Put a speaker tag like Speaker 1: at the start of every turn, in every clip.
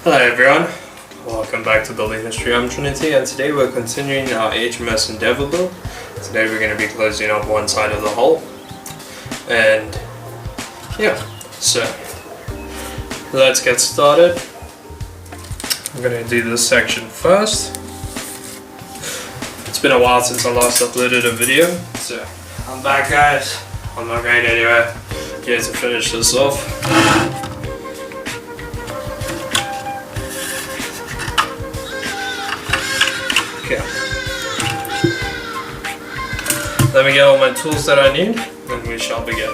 Speaker 1: Hello everyone, welcome back to Building History. I'm Trinity and today we're continuing our HMS Endeavour build. Today we're going to be closing up one side of the hull. And yeah, so let's get started. I'm going to do this section first. It's been a while since I last uploaded a video, so I'm back guys. I'm not going anywhere. Here to finish this off. Let me get all my tools that I need, and we shall begin.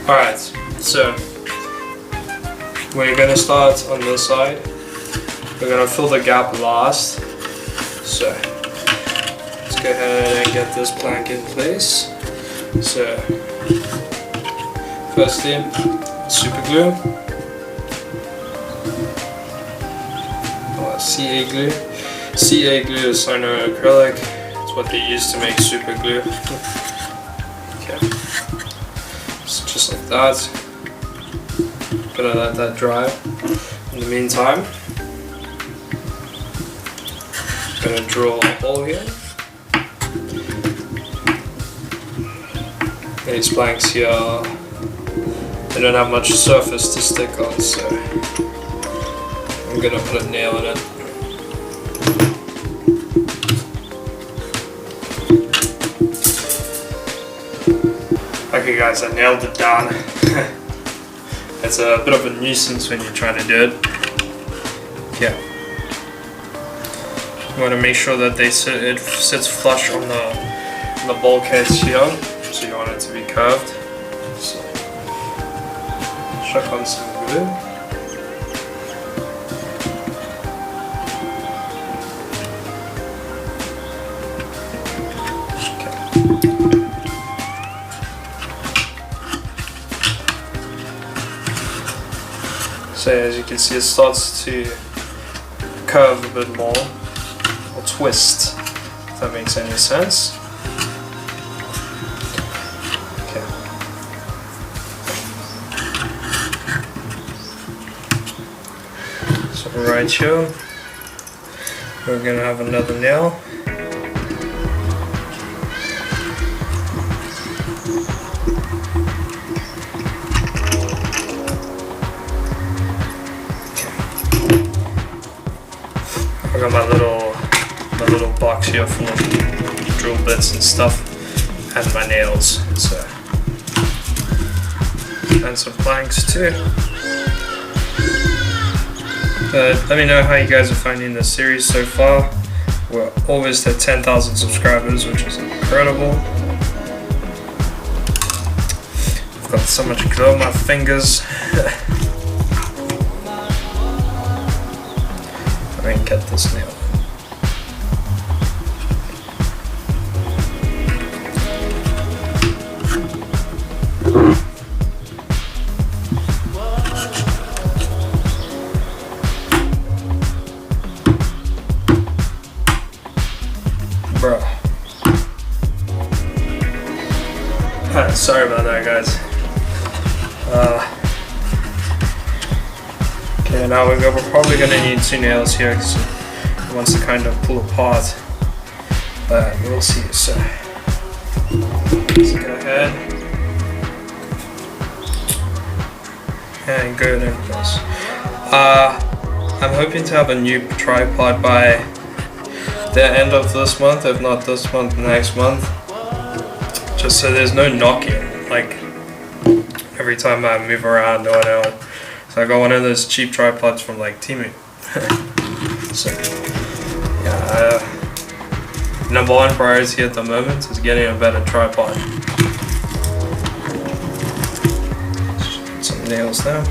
Speaker 1: Alright, so we're going to start on this side. We're going to fill the gap last. So let's go ahead and get this plank in place. So firstly, super glue, or CA glue. CA glue is cyanoacrylic. It's what they use to make super glue. Okay, so just like that. Gonna let that dry. In the meantime, gonna drill a hole here. These planks here, they don't have much surface to stick on, so I'm gonna put a nail in it. Okay guys, I nailed it down. It's a bit of a nuisance when you're trying to do it. Yeah. You want to make sure that it sits flush on the bulkheads here. So you want it to be curved. So chuck on some glue. So as you can see, it starts to curve a bit more, or twist, if that makes any sense. Okay. So right here, we're going to have another nail. I got my little box here full of drill bits and stuff, and my nails, so and some planks too. Let me know how you guys are finding this series so far. We're almost at 10,000 subscribers, which is incredible. I've got so much glue on my fingers. Let me cut this nail. Bro. Sorry about that, guys. Okay, now we're probably going to need 2 nails here because it wants to kind of pull apart, but we'll see. So let's go ahead and go in place. I'm hoping to have a new tripod by the end of this month, if not this month, next month, just so there's no knocking, like every time I move around or whatever. So I got one of those cheap tripods from like Timu. So yeah, number one priority at the moment is getting a better tripod. Put some nails there.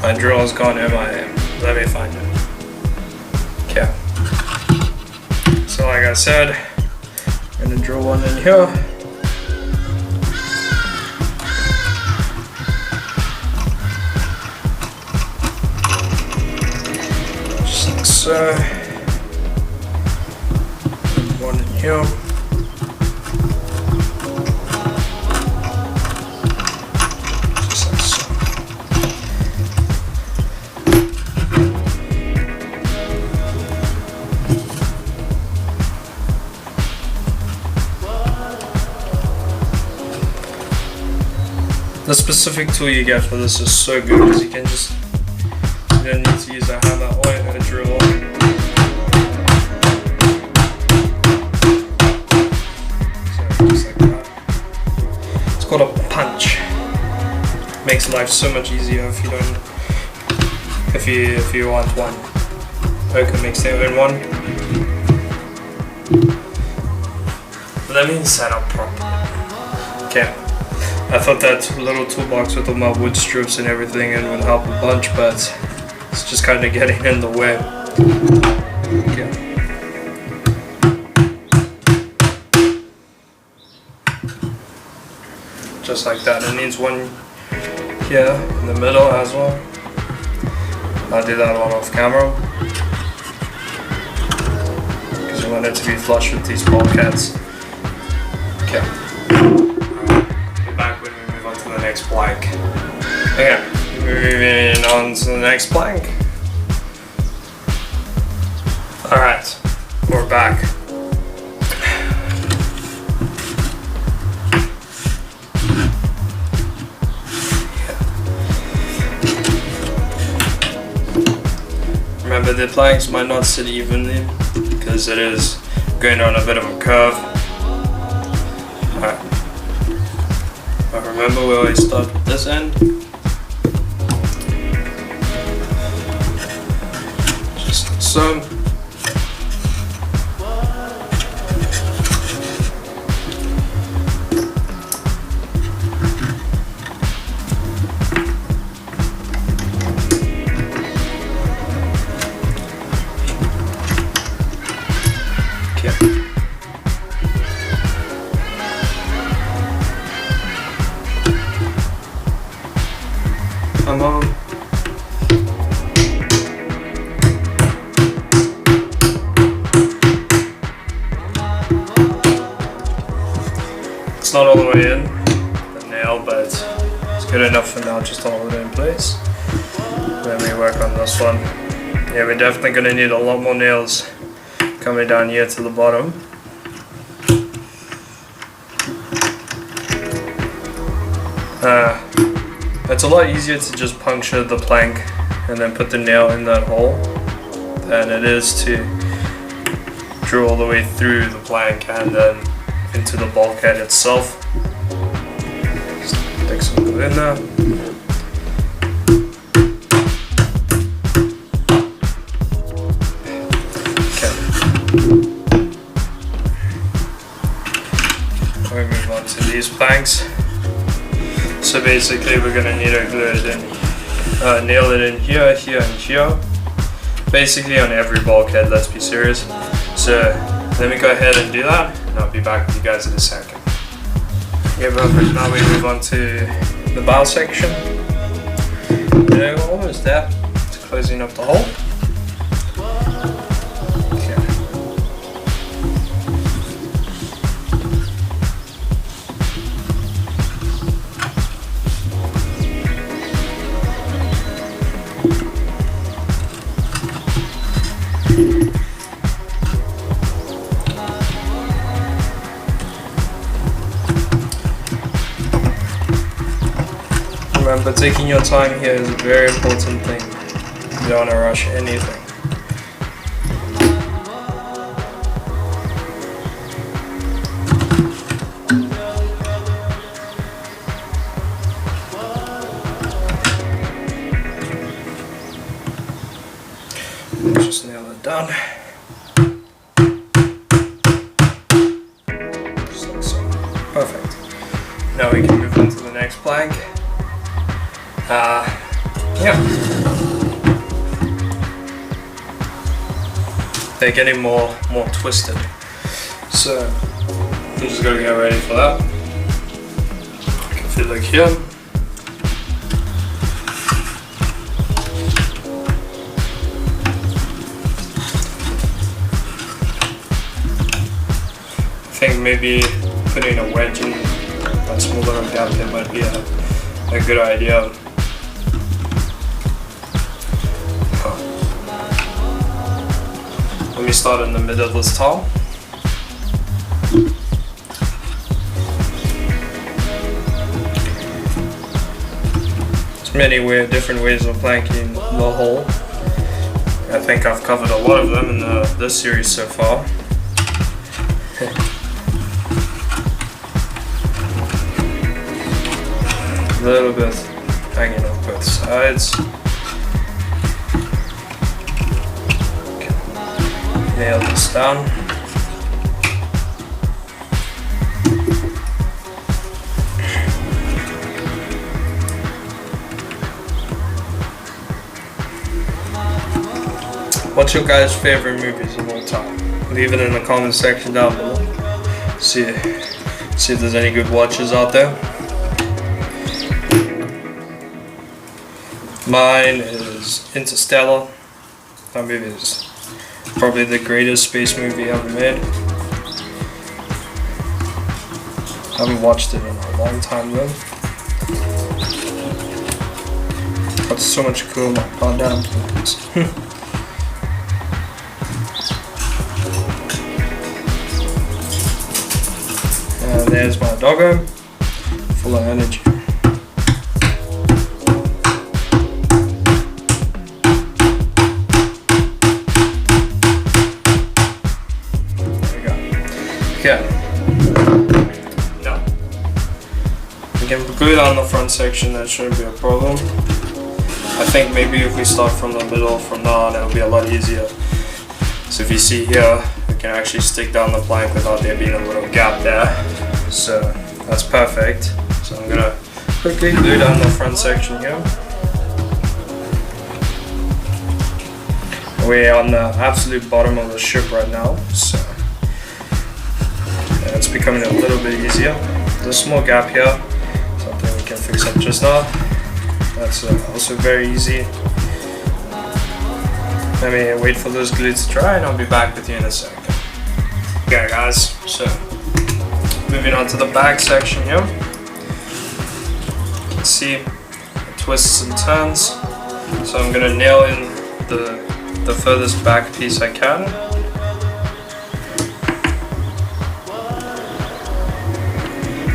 Speaker 1: My drill's gone MIA. Let me find it. Okay. So like I said, I'm gonna drill one in here. So, one in here. Just like so. specific tool you get for this is so good because you don't need to use a hammer or a drill. So just like that. It's called a punch. Makes life so much easier if you want one. Okay, mix it in one. Let me set up properly. Okay. I thought that little toolbox with all my wood strips and everything and would help a bunch, but it's just kind of getting in the way. Okay. Just like that. It needs one here in the middle as well. I'll do that one off camera because I want it to be flush with these bulkheads. Okay. Be back when we move on to the next plank. Okay, moving on to the next plank. Alright, we're back. Remember, the planks might not sit evenly because it is going on a bit of a curve. Alright. But remember, we always start with this end. Just like so. Come on. It's not all the way in, the nail, but it's good enough for now just to hold it in place. Then we work on this one. Yeah, we're definitely going to need a lot more nails coming down here to the bottom. It's a lot easier to just puncture the plank and then put the nail in that hole than it is to drill all the way through the plank and then into the bulkhead itself. Just stick some glue in there. Okay. We move on to these planks. So basically we're going to need to glue it in, nail it in here, here and here. Basically on every bulkhead, let's be serious. So let me go ahead and do that and I'll be back with you guys in a second. Okay, perfect. Now we move on to the bow section. We're almost there to closing up the hole. Remember, taking your time here is a very important thing. You don't want to rush anything. Just nail it down. Just like so. Perfect. Now we can move on to the next plank. Yeah. They're getting more twisted. So you just gotta get ready for that. I can feel like here. I think maybe putting a wedge in that smaller gap there might be a good idea. Let me start in the middle of this tile. There's many different ways of planking the hole. I think I've covered a lot of them in this series so far. A little bit hanging off both sides. Okay. Nail this down. What's your guys' favorite movies of all time? Leave it in the comment section down below. See if there's any good watches out there. Mine is Interstellar. That movie is probably the greatest space movie ever made. I haven't watched it in a long time though. Got so much cool goddamn movies. And there's my doggo, full of energy. There we go. Okay. Now, we can glue down the front section, that shouldn't be a problem. I think maybe if we start from the middle from now on, it'll be a lot easier. So if you see here, we can actually stick down the plank without there being a little gap there. So that's perfect. So I'm gonna quickly glue down the front section here. We're on the absolute bottom of the ship right now, so it's becoming a little bit easier. There's a small gap here, something we can fix up just now. That's also very easy. Let me wait for those glue to dry and I'll be back with you in a second. Okay guys, so moving on to the back section here. You can see it twists and turns. So I'm going to nail in the furthest back piece I can.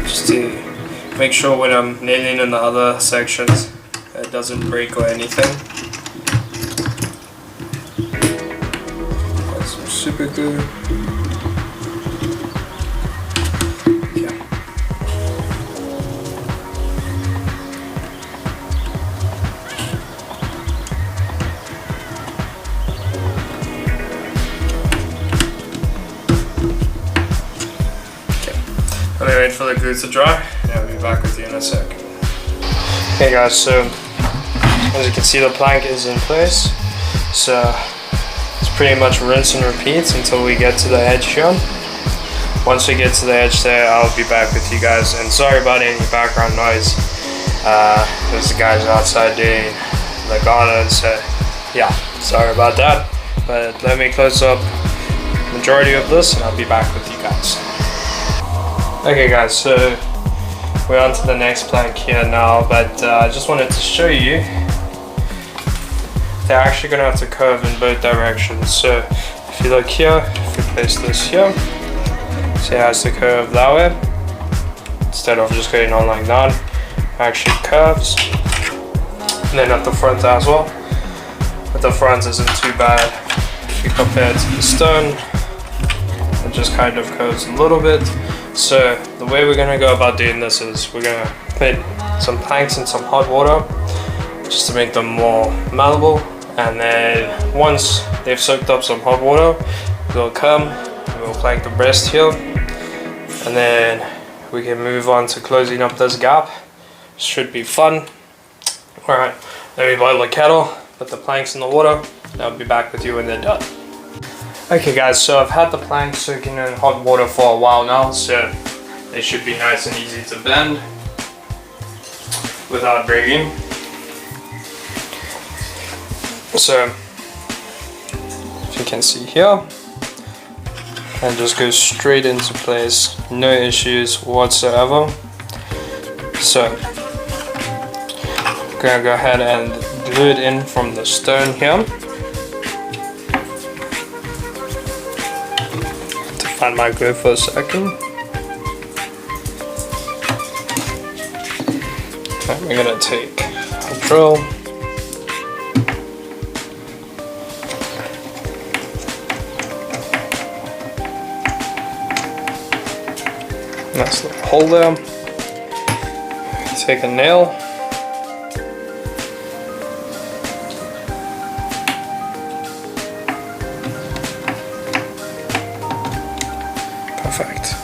Speaker 1: Just to make sure when I'm nailing in the other sections it doesn't break or anything. Got some super glue. Let me wait for the glue to dry and I'll be back with you in a second. Okay guys, so as you can see the plank is in place. So it's pretty much rinse and repeat until we get to the edge here. Once we get to the edge there, I'll be back with you guys. And sorry about any background noise. There's the guys outside doing the garden, so yeah, sorry about that. But let me close up the majority of this and I'll be back with you guys. Okay guys, so we're on to the next plank here now, but I just wanted to show you they're actually going to have to curve in both directions. So if you look here, if we place this here, see it has to curve that way instead of just going on like that. It actually curves, and then at the front as well. But the front isn't too bad if you compare it to the stone. It just kind of curves a little bit. So the way we're going to go about doing this is we're going to put some planks in some hot water just to make them more malleable, and then once they've soaked up some hot water, we'll come and we'll plank the breast here, and then we can move on to closing up this gap. Should be fun. Alright, let me boil the kettle, put the planks in the water, and I'll be back with you when they're done. Okay guys, so I've had the planks soaking in hot water for a while now, so they should be nice and easy to bend without breaking. So, if you can see here, and just go straight into place, no issues whatsoever. So, I'm gonna go ahead and glue it in from the stone here. Find my glue for a second. And we're gonna take drill. Nice little hole there. Take a nail. Perfect.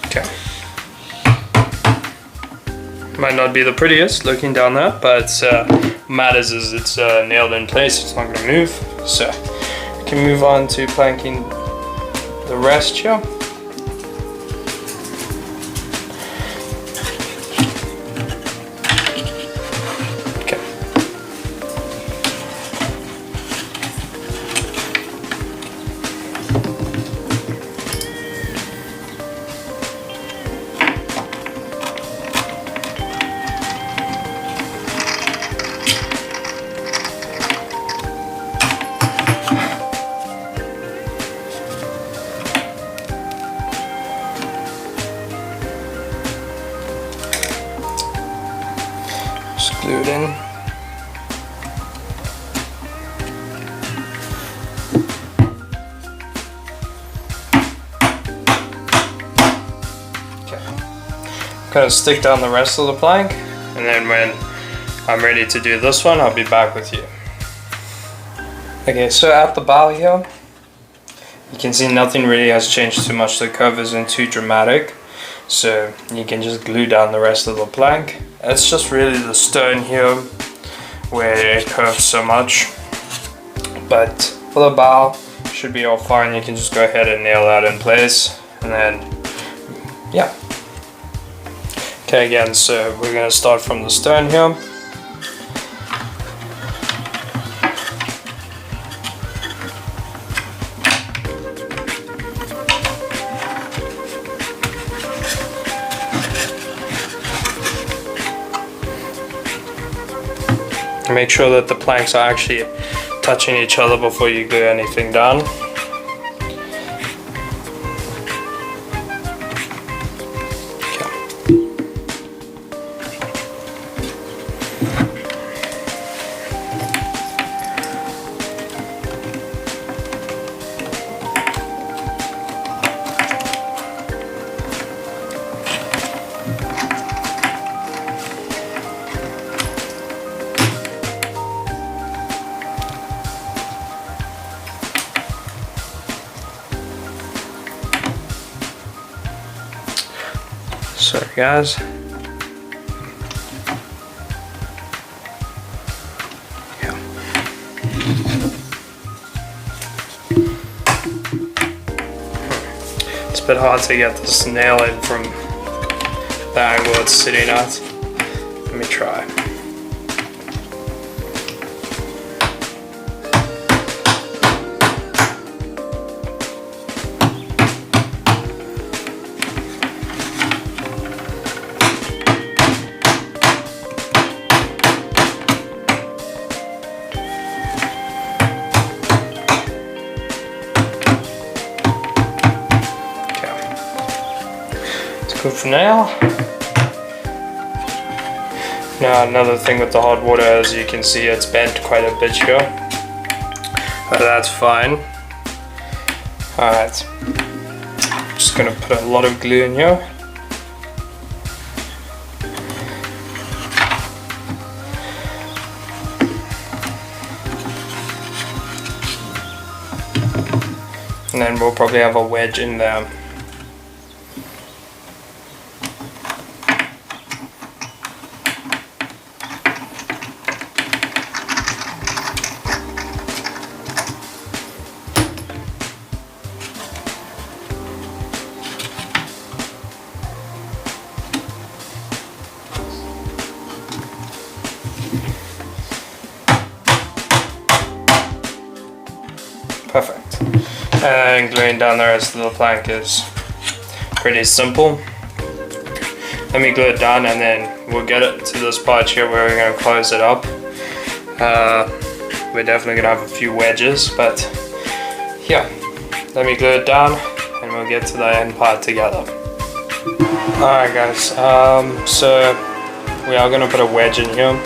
Speaker 1: Okay. Might not be the prettiest looking down there, but matters is it's nailed in place, it's not going to move. So we can move on to planking the rest here. Okay. Glue it in. Okay. I'm gonna stick down the rest of the plank, and then when I'm ready to do this one, I'll be back with you. Okay, so at the bow here, you can see nothing really has changed too much. The curve isn't too dramatic. So you can just glue down the rest of the plank. It's just really the stone here where it curves so much. But for the bow, should be all fine. You can just go ahead and nail that in place. And then, yeah. Okay, again, so we're gonna start from the stone here. Make sure that the planks are actually touching each other before you glue anything down. Sorry guys. Yeah. It's a bit hard to get this nail in from the angle it's sitting at. Let me try. Good for now. Now another thing with the hot water, as you can see, it's bent quite a bit here. But that's fine. Alright. Just gonna put a lot of glue in here. And then we'll probably have a wedge in there. Perfect. And gluing down the rest of the plank is pretty simple. Let me glue it down and then we'll get it to this part here where we're going to close it up. We're definitely going to have a few wedges, but yeah, let me glue it down and we'll get to the end part together. Alright guys, so we are going to put a wedge in here.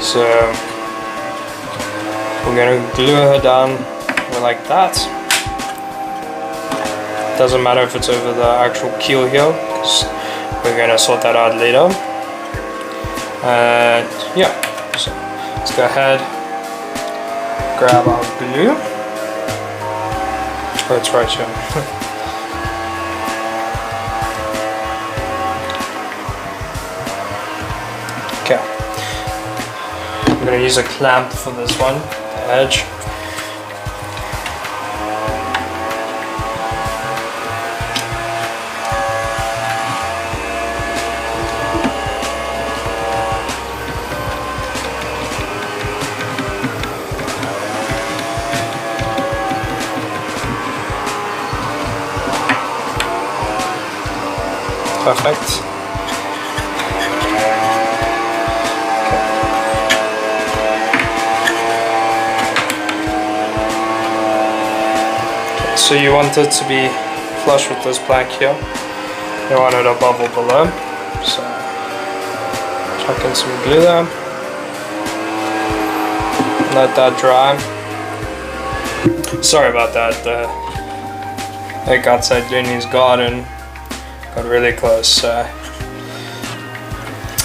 Speaker 1: So we're going to glue her down like that. Doesn't matter if it's over the actual keel here, because we're going to sort that out later. And yeah, so let's go ahead, grab our glue. Oh, it's right here. Okay, I'm going to use a clamp for this one, the edge. Perfect. So you want it to be flush with this plank here. You want it above or below. So chuck in some glue there. Let that dry. Sorry about that. Like outside doing his garden got really close. So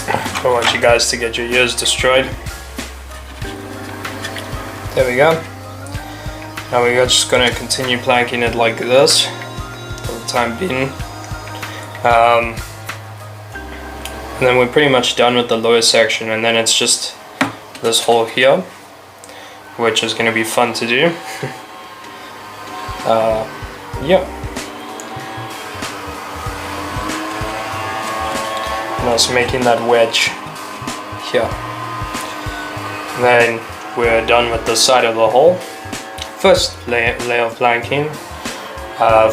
Speaker 1: I don't want you guys to get your ears destroyed. There we go. Now we're just going to continue planking it like this for the time being. And then we're pretty much done with the lower section, and then it's just this hole here, which is going to be fun to do. Yeah. And also making that wedge here. And then we're done with the side of the hole. First layer of planking.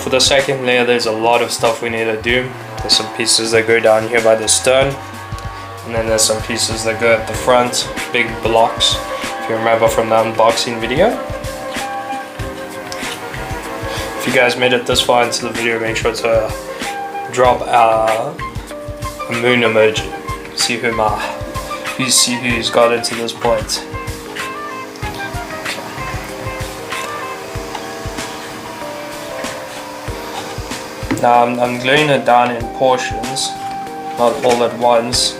Speaker 1: For the second layer, there's a lot of stuff we need to do. There's some pieces that go down here by the stern, and then there's some pieces that go at the front, big blocks, if you remember from the unboxing video. If you guys made it this far into the video, make sure to drop a moon emoji. See who's got it to this point. Now I'm gluing it down in portions, not all at once,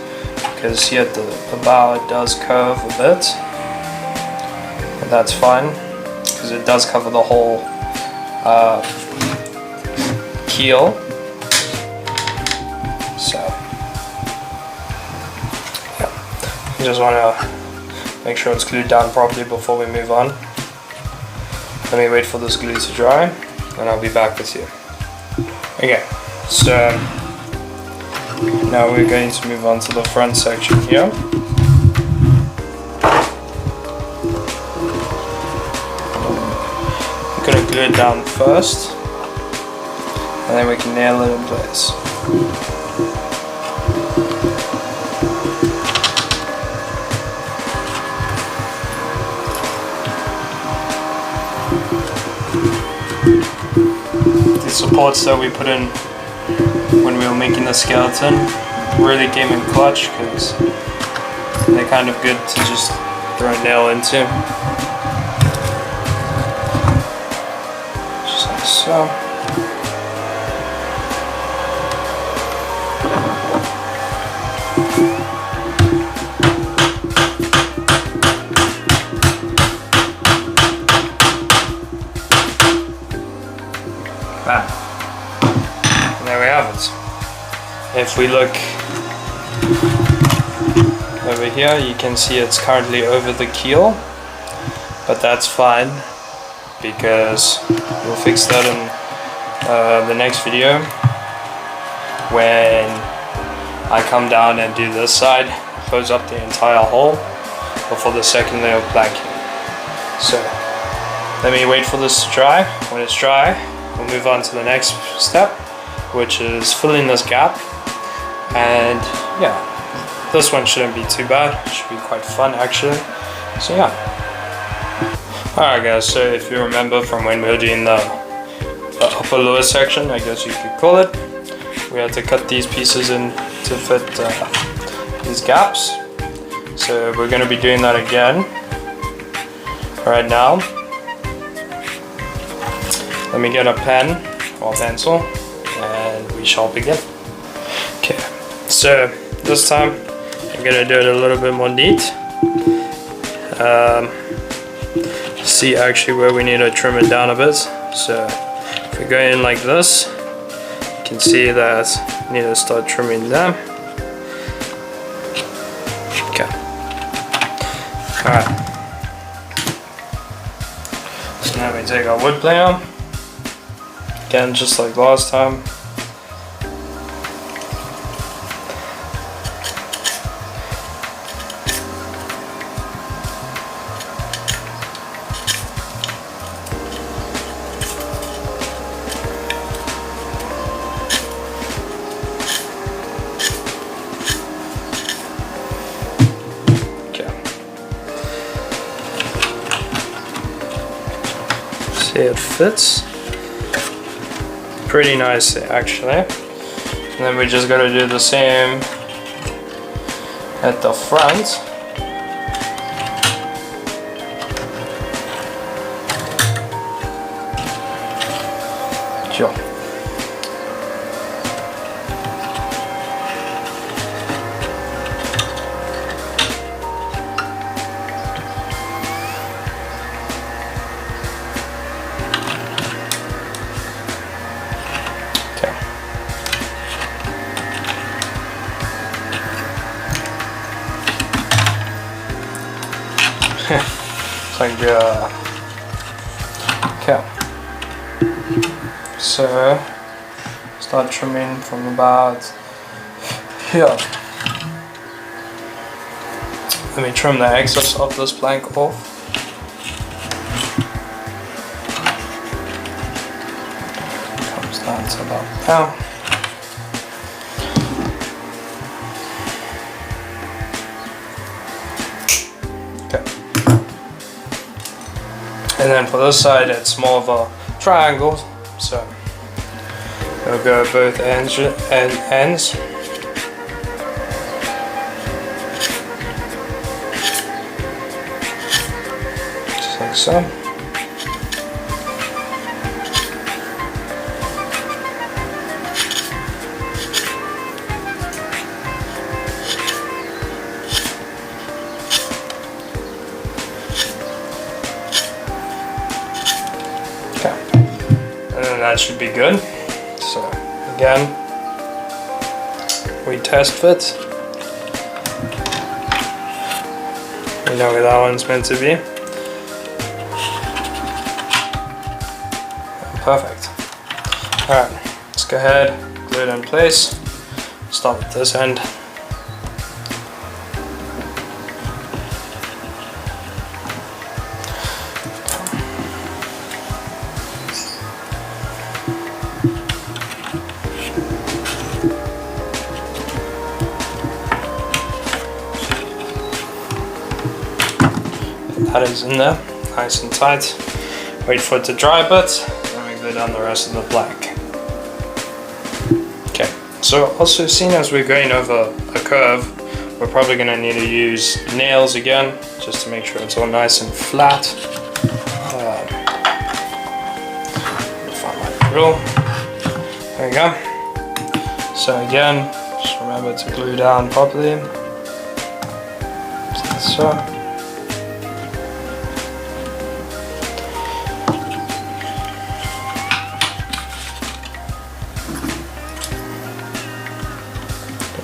Speaker 1: because here at the bow it does curve a bit, but that's fine, because it does cover the whole keel. So yeah, you just want to make sure it's glued down properly before we move on. Let me wait for this glue to dry, and I'll be back with you. Okay, so now we're going to move on to the front section here. I'm going to glue it down first, and then we can nail it in place. The supports that we put in when we were making the skeleton really came in clutch, because they're kind of good to just throw a nail into. Just like so. And there we have it. If we look over here, you can see it's currently over the keel, but that's fine, because we'll fix that in the next video when I come down and do this side, close up the entire hole before the second layer of planking. So let me wait for this to dry. When it's dry, we'll move on to the next step, which is filling this gap. And yeah, this one shouldn't be too bad. It should be quite fun actually. So yeah. Alright guys, so if you remember from when we were doing the upper lower section, I guess you could call it, we had to cut these pieces in to fit these gaps. So we're going to be doing that again right now. Let me get a pen or pencil and we shall begin. Okay, so this time I'm going to do it a little bit more neat. See actually where we need to trim it down a bit. So if we go in like this, you can see that we need to start trimming them. Okay. Alright. So now we take our wood planer. Again, just like last time. It fits pretty nicely actually, and then we just gotta do the same at the front. Sure. It's like okay, so start trimming from about here. Let me trim the excess of this plank off. Comes down to about now. And then for this side, it's more of a triangle, so we'll go both ends. Just like so. That should be good. So again, we test fit. We know where that one's meant to be. Perfect. Alright, let's go ahead, glue it in place. Start with this end. That is in there, nice and tight. Wait for it to dry a bit, and we go down the rest of the plank. Okay, so also seeing as we're going over a curve, we're probably going to need to use nails again, just to make sure it's all nice and flat. Find my drill. There we go. So again, just remember to glue down properly. Just like so.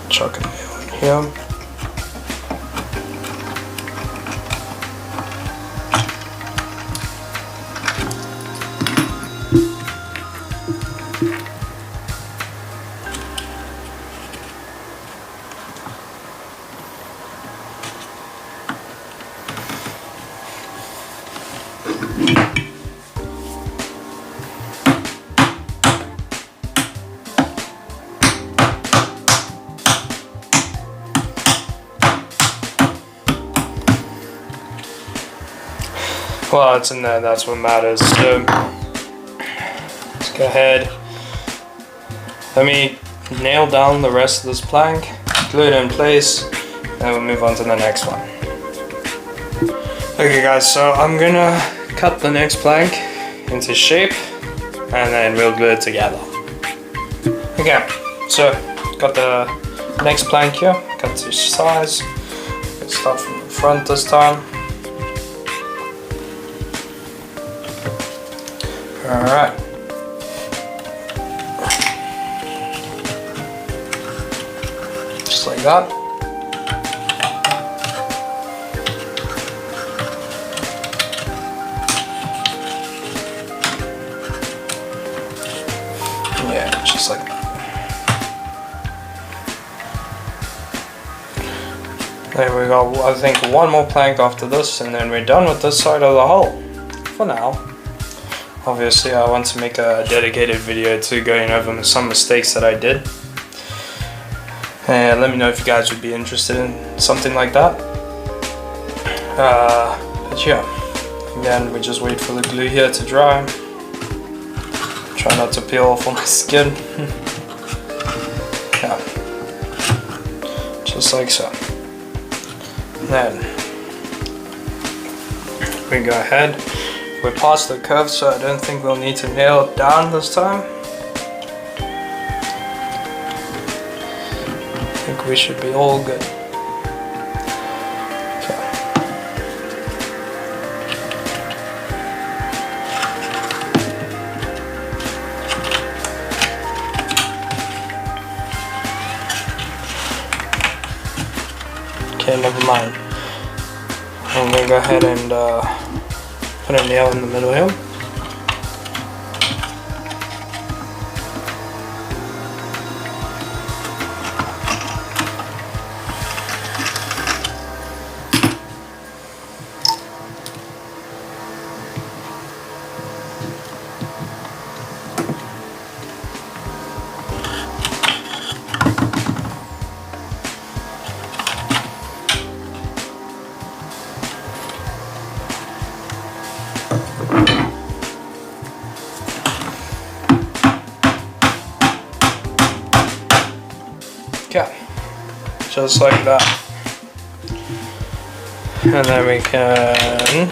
Speaker 1: Chuck a nail in here. Well, it's in there, that's what matters. So let's go ahead. Let me nail down the rest of this plank, glue it in place, and we'll move on to the next one. Okay guys, so I'm gonna cut the next plank into shape and then we'll glue it together. Okay, so got the next plank here, cut to size. Let's start from the front this time. Alright. Just like that. Yeah, just like that. There we go. I think one more plank after this and then we're done with this side of the hull. For now. Obviously I want to make a dedicated video to going over some mistakes that I did. And let me know if you guys would be interested in something like that. But yeah, again we just wait for the glue here to dry. Try not to peel off on my skin. Yeah, just like so. Then we go ahead. We're past the curve, so I don't think we'll need to nail it down this time. I think we should be all good. Okay, never mind. I'm gonna go ahead and put a nail in the middle here. Okay, just like that. And then we can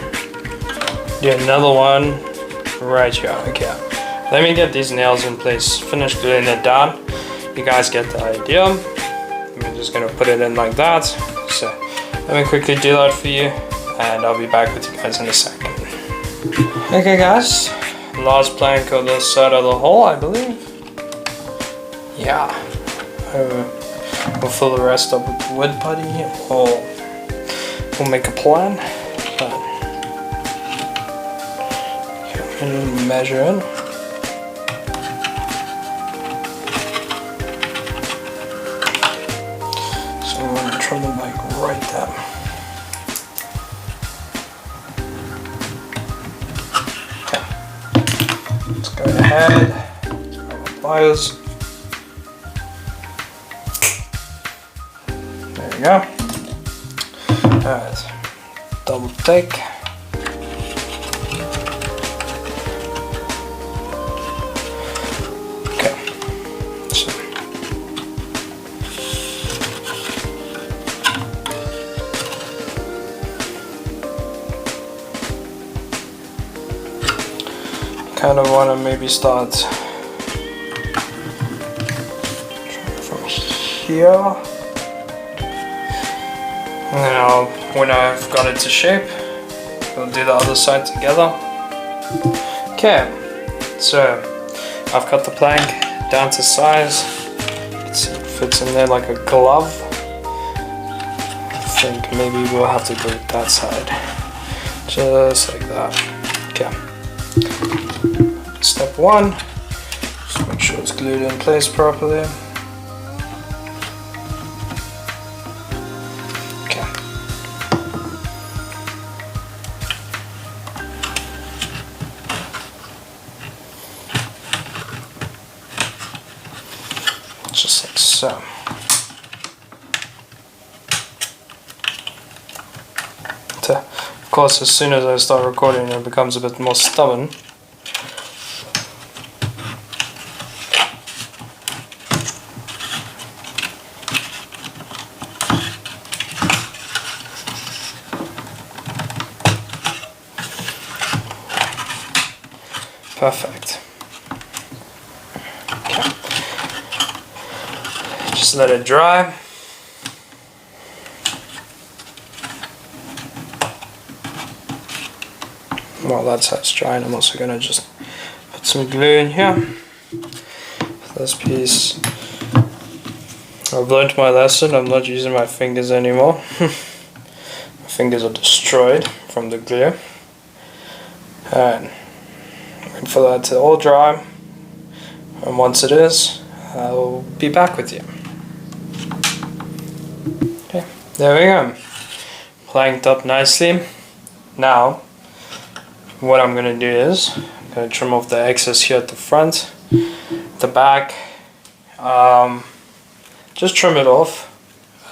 Speaker 1: do another one right here. Okay, let me get these nails in place, finish gluing it down. You guys get the idea. I'm just gonna put it in like that. So let me quickly do that for you and I'll be back with you guys in a second. Okay guys, last plank of this side of the hole, I believe. Yeah. We'll fill the rest up with the wood putty, or we'll make a plan. And measure in. So we're going to trim them like right there. Okay. Let's go ahead, grab our pliers. There we go. Alright, double take. Okay, so kind of want to maybe start from here. And then when I've got it to shape, we'll do the other side together. Okay, so I've cut the plank down to size. You can see it fits in there like a glove. I think maybe we'll have to go with that side. Just like that. Okay. Step one, just make sure it's glued in place properly. Just like so. Of
Speaker 2: course, as soon as I start recording, it becomes a bit more stubborn. Perfect. Okay. Just let it dry. While that's drying, I'm also going to just put some glue in here. For this piece, I've learned my lesson. I'm not using my fingers anymore. My fingers are destroyed from the glue. And wait for that to all dry. And once it is, I'll be back with you. Okay, there we go. Planked up nicely. Now, what I'm going to do is I'm going to trim off the excess here at the front, the back. Just trim it off.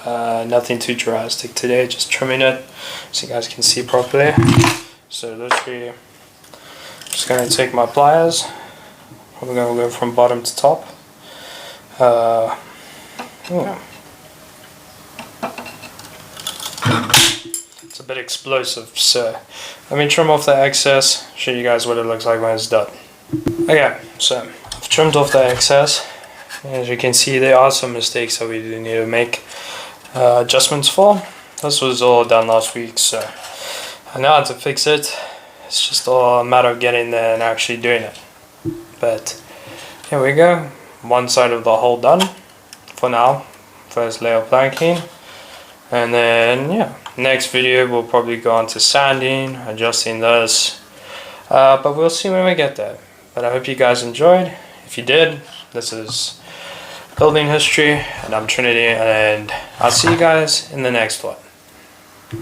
Speaker 2: Nothing too drastic today, just trimming it so you guys can see properly. So literally, just going to take my pliers. We're going to go from bottom to top. Yeah. It's a bit explosive, so let me trim off the excess, show you guys what it looks like when it's done. Okay, so I've trimmed off the excess. As you can see, there are some mistakes that we do need to make adjustments for. This was all done last week, so I know how to fix it. It's just all a matter of getting there and actually doing it. But here we go, one side of the hole done for now. First layer of planking, and then yeah, next video we'll probably go on to sanding, adjusting this, but we'll see when we get there. But I hope you guys enjoyed. If you did, this is building history, and I'm Trinity, and I'll see you guys in the next one.